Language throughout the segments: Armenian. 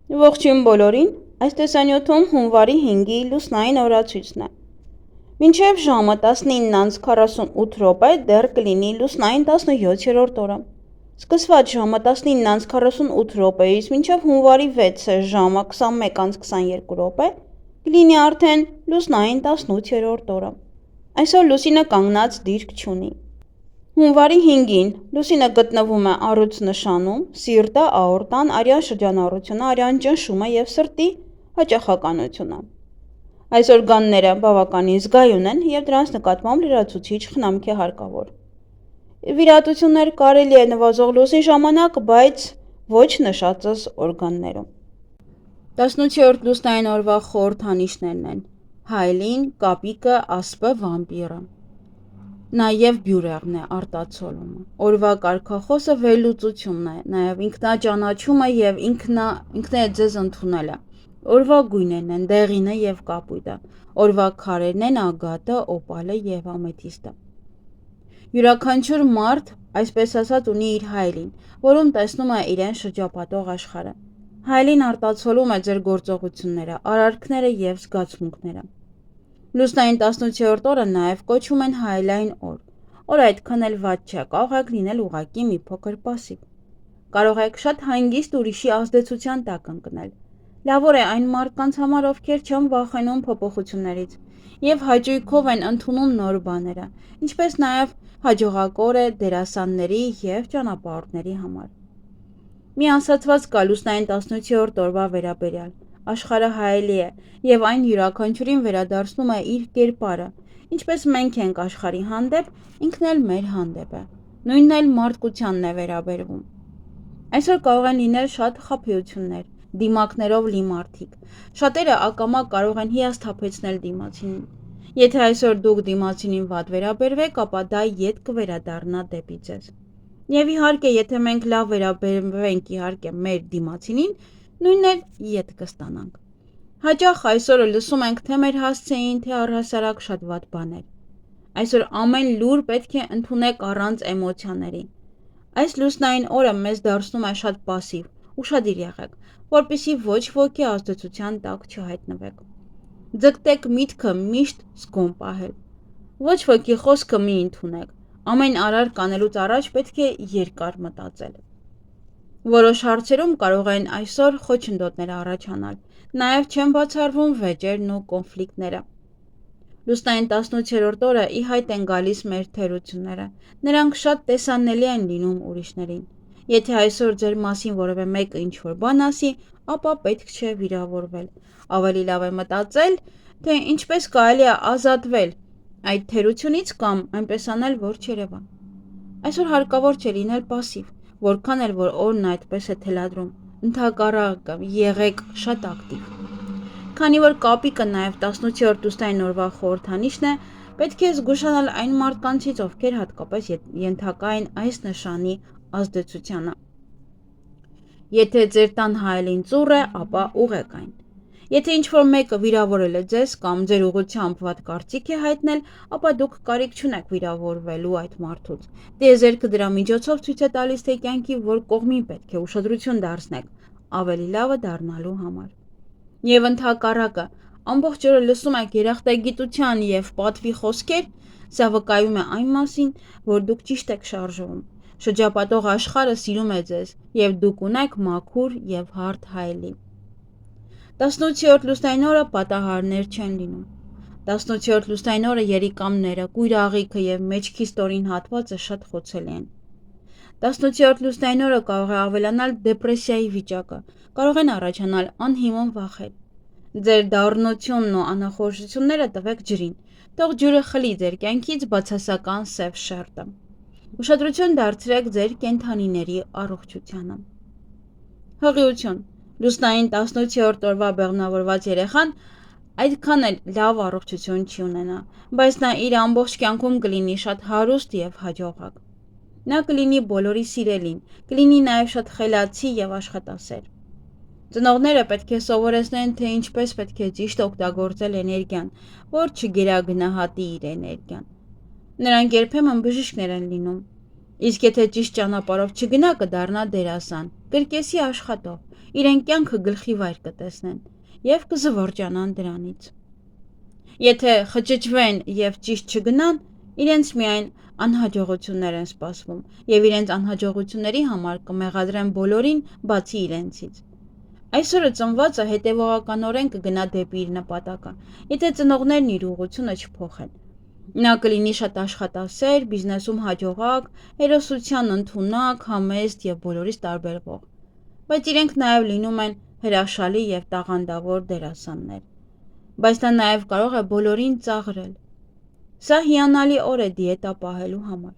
Ողջույն բոլորին, այս տեսանյութում հունվարի 5-ի լուսնային օրացույցն է։ Մինչև ժամը 19:48 դեռ կլինի լուսնային 17-րդ օրը։ Սկսված ժամը 19:48-ից մինչև հունվարի 6-ը ժամը 21:22 կլինի արդեն լուսնային 18-րդ օրը։ Այսօր լուսինը կանգնած դիրք չունի։ Հունվարի 5-ին լուսինը գտնվում է առյուծ նշանում, սիրտը, աորտան, արյան շրջանառությունը, արյան ճնշումը և սրտի հաճախականությունը։ Այս օրգանները բավականին զգայուն են և դրանց նկատմամբ լրացուցիչ խնամք է հարկավոր։ Վիրահատություններ կարելի է նվազող լուսնի ժամանակ, բայց ոչ նշածս օրգաններում։ 18-րդ լուսնային օրվա խորհրդանիշներն են հայելին, կապիկը, ասպը, վամպիրը։ Նաև բյուրեղն է արտացոլումը։ Օրվա կարգախոսը վերլուծությունն է, նաև ինքնաճանաչումը և ինքներդ ձեզ ընդունելը։ Օրվա գույներն են դեղինը և կապույտը։ Օրվա քարերն են ագատը, օպալը և ամեթիստը։ Յուրաքանչյուր մարդ, այսպես ասած, ունի իր հայելին, որում տեսնում է իրեն շրջապատող աշխարհը։ Հայելին արտացոլում է ձեր գործողությունները, արարքները և զգացմունքները։ Լուսնային 18-րդ օրը նաև կոչում են հայելային օր։ Օրը այդքան էլ վատ չէ, կարող եք լինել ուղղակի մի փոքր պասիվ։ Կարող եք շատ հանգիստ ուրիշի ազդեցության տակ ընկնել։ Լավ օր է այն մարդկանց համար, ովքեր չեն վախենում փոփոխություններից և հաճույքով են ընդունում նոր բաները, ինչպես նաև հաջողակ օր է դերասանների և ճանապարհորդների համար։ Մի ասացված կա լուսնային 18-րդ օրվա վերաբերյալ. աշխարհը հայելի է, և այն յուրաքանչյուրին վերադարձնում է իր կերպարը, ինչպես մենք ենք աշխարհի հանդեպ, ինքն էլ մեր հանդեպ է։ Նույնն էլ մարդկությանն է վերաբերվում։ Այսօր կարող են լինել շատ խաբեություններ, դիմակներով լի մարդիկ։ Շատերը ակամա կարող են հիասթափեցնել դիմացինին։ Եթե այսօր դուք դիմացինին վատ վերաբերվեք, ապա դա ետ կվերադառնա դեպի ձեզ։ Եվ իհարկե, եթե մենք լավ վերաբերվենք իհարկե մեր դիմացինին, նույնն էլ ետ կստանանք։ Հաճախ այսօր լսում ենք թե մեր հասցեին, թե առհասարակ շատ վատ բաներ։ Այսօր ամեն լուր պետք է ընդունեք առանց էմոցիաների։ Այս լուսնային օրը մեզ դարձնում է շատ պասիվ, ուշադիր եղեք, որպեսզի ոչ ոքի ազդեցության տակ չհայտնվեք։ Ձգտեք միտքը միշտ զգոն պահել։ Ոչ ոքի խոսքը մի ընդունեք։ Ամեն արարք անելուց առաջ պետք է երկար մտածել։ Որոշ հարցերում կարող են այսօր խոչընդոտներ առաջանալ, նաև չեն բացառվում վեճերն ու կոնֆլիկտները։ Լուսնային 18-րդ օրը ի հայտ են գալիս մեր թերությունները, նրանք շատ տեսանելի են լինում ուրիշներին։ Եթե այսօր ձեր մասին որևէ մեկը ինչ-որ բան ասի, ապա պետք չէ վիրավորվել։ Ավելի լավ է մտածել, թե ինչպես կարելի է ազատվել այդ թերությունից կամ այնպես անել, որ չերևա։ Այսօր հարկավոր չէ լինել պասիվ, որքան էլ որ օրն այդպես է թելադրում։ Ընդհակառակը, եղեք շատ ակտիվ։ Քանի որ կապիկը նաև 18-րդ լուսնային օրվա խորհրդանիշն է, պետք է զգուշանալ այն մարդկանցից, ովքեր հատկապես ենթակա են այս նշանի ազդեցությանը։ Եթե ձեր տան հայելին ծուռ է, ապա ուղղեք այն։ Եթե ինչ-որ մեկը վիրավորել է ձեզ կամ ձեր ուղղությամբ վատ կարծիք է հայտնել, ապա դուք կարիք չունեք վիրավորվելու այդ մարդուց։ Տիեզերքը դրա միջոցով ցույց է տալիս, թե կյանքի որ կողմին պետք է ուշադրություն դարձնեք ավելի լավը դառնալու համար։ Եվ ընդհակառակը, ամբողջ օրը լսում եք երախտագիտության և պատվի խոսքեր, սա վկայում է այն մասին, որ դուք ճիշտ եք շարժվում։ Շրջապատող աշխարհը սիրում է ձեզ, և դուք ունեք մաքուր և հարթ հայելի։ 18-րդ լուսնային օրը պատահարներ չեն լինում։ 18-րդ լուսնային օրը երիկամները, կույր աղիքը և մեջքի ստորին հատվածը շատ խոցելի են։ 18-րդ լուսնային օրը կարող է ավելանալ դեպրեսիայի վիճակը, կարող են առաջանալ անհիմն վախեր։ Ձեր դառնությունն ու անախորժությունները տվեք ջրին, թող ջուրը խլի ձեր կյանքից բացասական սև շերտը։ Ուշադրություն դարձրեք ձեր կենդանիների առողջությանը։ Հղիություն։ Լուսնային 18-րդ օրվա բեղմնավորված երեխան այդքան էլ լավ առողջություն չի ունենա, բայց նա իր ամբողջ կյանքում կլինի շատ հարուստ և հաջողակ։ Նա կլինի բոլորի սիրելին, կլինի նաև շատ խելացի և աշխատասեր։ Ծնողները պետք է սովորեցնեն, թե ինչպես պետք է ճիշտ օգտագործել էներգիան, որ չգերագնահատի իր էներգիան։ Նրանք երբեմն բժիշկներ են լինում։ Իսկ եթե ճիշտ ճանապարհով չգնա, կդառնա դերասան, կրկեսի աշխատող, իրեն կյանքը գլխի վայր կտեսնեն եւ կզվորջանան դրանից։ Եթե խճճվեն եւ ճիշտ չգնան, իրենց միայն անհաջողություններ են սպասվում եւ իրենց անհաջողությունների համար կմեղադրեն բոլորին, բացի իրենցից։ Այսօրը ծնվածը հետևողականորեն կգնա դեպի իր նպատակը, եթե ծնողներն իր ուղղությունը չփոխեն։ Նա կլինի շատ աշխատասեր, բիզնեսում հաջողակ, հերոսության ընդունակ, համեստ եւ բոլորից տարբերվող։ Բայց իրենք նաեւ լինում են հրաշալի եւ տաղանդավոր դերասաններ։ Բայց դա նաեւ կարող է բոլորին ծաղրել։ Սա հիանալի օր է դիետա պահելու համար։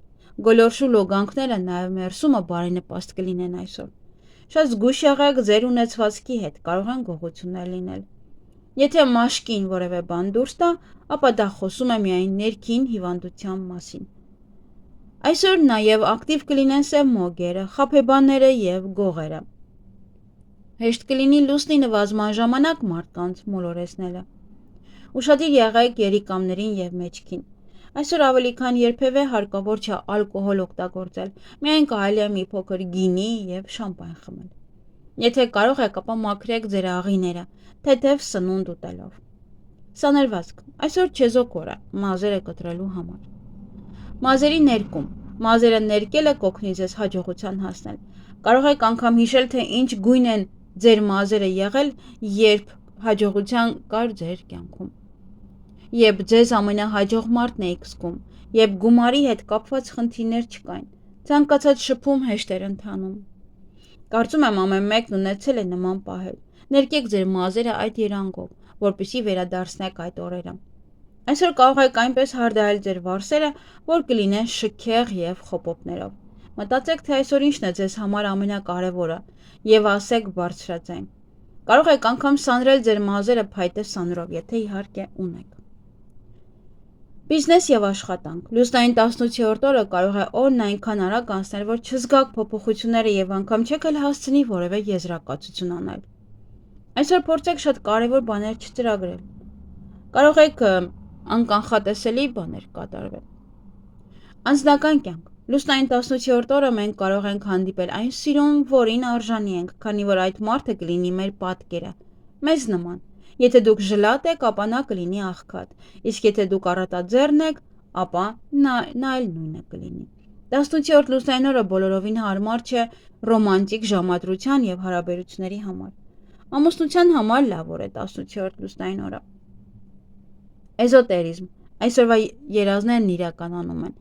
Գոլորշու լոգանքները նաեւ մերսումը բարենպաստ կլինեն այսօր։ Շատ զգույշ եղեք ձեր ունեցվածքի հետ, կարող են գողություններ լինել։ Եթե մաշկին որևէ բան դուրս տա, ապա դա խոսում է միայն ներքին հիվանդության մասին։ Այսօր նաև ակտիվ կլինեն սև մոգերը, խաբեբաները եւ գողերը։ Հեշտ կլինի լուսնի նվազման ժամանակ մարդկանց մոլորեսնելը։ Ուշադիր եղեք երիկամներին եւ մեջքին։ Այսօր ավելի քան երբևէ հարկավոր չէ ալկոհոլ օգտագործել, միայն կարելի է մի փոքր գինի եւ շամպայն խմել։ Եթե կարող եք, ապա մաքրեք ձեր աղիները, թեթև սնունդ ուտելով։ Սաներվածք, այսօր չեզոք օր է, մազերը կտրելու համար։ Մազերի ներկում, մազերը ներկելը կօգնի ձեզ հաջողության հասնել։ Կարող եք անգամ հիշել, թե ինչ գույն են ձեր մազերը եղել, երբ հաջողության կար ձեր կյանքում։ Երբ ձեզ ամենահաջող մարդն էիք զգում, երբ գումարի հետ կապված խնդիրներ չկային, ցանկացած շփում հեշտ էր ընթանում։ Կարծում եմ ամեն մեկն ունեցել է նման պահեր։ Ներկեք ձեր մազերը այդ երանգով, որպեսզի վերադարձնեք այդ օրերը։ Այսօր կարող եք այնպես հարդարել ձեր վարսերը, որ կլինեն շքեղ եւ խոպոպներով։ Մտածեք, թե այսօր ինչն է ձեզ համար ամենակարևորը եւ ասեք բարձրաձայն։ Կարող եք անգամ սանրել ձեր մազերը փայտե սանրով, եթե իհարկե ունեք։ Բիզնես եւ աշխատանք։ Լուսնային 18-րդ օրը կարող է օրն այնքան արագ անցնել, որ չզգաք փոփոխությունները եւ անգամ չեք էլ հասցնի որևէ եզրակացություն անել։ Այսօր փորձեք շատ կարևոր բաներ չծրագրել։ Կարող եք անկանխատեսելի բաներ կատարվել։ Անձնական կյանք։ Լուսնային 18-րդ օրը մենք կարող ենք հանդիպել այն սիրուն, որին արժանի ենք, քանի որ այդ մարդը կլինի մեր պատկերը, մեզ նման։ Եթե դուք ժլատ եք, ապա նա կլինի աղքատ, իսկ եթե դուք առատաձեռն եք, ապա նա էլ նույնը կլինի։ 18-րդ լուսնային օրը բոլորովին հարմար չէ ռոմանտիկ ժամադրության եւ հարաբերությունների համար։ Ամուսնության համար լավ օր է 18-րդ լուսնային օրը։ Էզոտերիզմ։ Այսօրվա երազներն իրականանում են։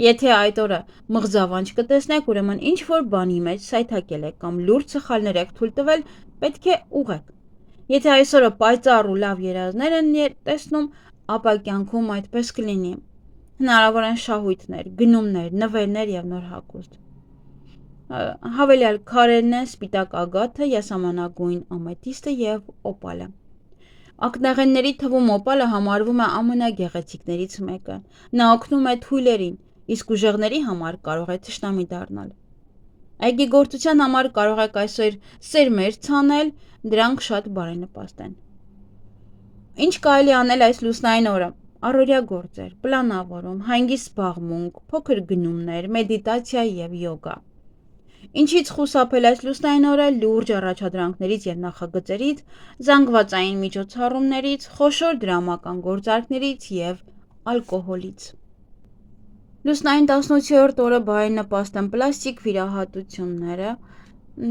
Եթե այդ օրը մղձավանջ կտեսնեք, ուրեմն ինչ որ բանի մեջ սայթակել եք կամ լուրջ սխալներ եք թույլ տվել, պետք է ուղղեք։ Եթե այսօրը պայծառ ու լավ երազներ են տեսնում, ապա կյանքում այդպես կլինի։ Հնարավոր են շահույթներ, գնումներ, նվերներ եւ նոր հագուստ։ Հավելյալ քարերն են սպիտակ ագաթը, յասամանագույն ամեթիստը եւ օպալը։ Ակնաղենների թվում օպալը համարվում է ամենագեղեցիկներից մեկը։ Նա օգնում է թույլերին, իսկ ուժեղների համար կարող է թշնամի դառնալ։ Այգեգործության համար կարող եք այսօր սերմեր ցանել, դրանք շատ բարենպաստ են։ Ինչ կարելի անել այս լուսնային օրը։ Առօրյա գործեր, պլանավորում, հանգիստ զբաղմունք, փոքր գնումներ, մեդիտացիա եւ յոգա։ Ինչից խուսափել այս լուսնային օրը լուրջ առաջադրանքներից եւ նախագծերից, զանգվածային միջոցառումներից, խոշոր դրամական գործարքներից եւ ալկոհոլից։ Լուսնային 18-րդ օրը բարենպաստ են պլաստիկ վիրահատությունները,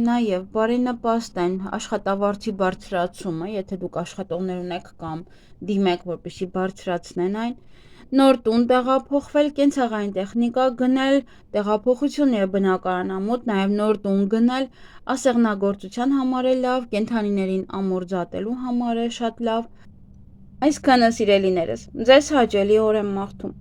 նաեւ բարենպաստ են աշխատավարձի բարձրացումը, եթե դուք աշխատողներ ունեք կամ դիմեք, որպեսզի բարձրացնեն այն, նոր տուն տեղափոխվել, կենցաղային տեխնիկա գնել, տեղափոխություն եւ բնակարանամուտ, նաեւ նոր տուն գնել, ասեղնագործության համար է լավ, կենդանիներին ամորձատելու համար է շատ լավ։ Այսքանը սիրելիներս, ձեզ հաճելի օր եմ մաղթում։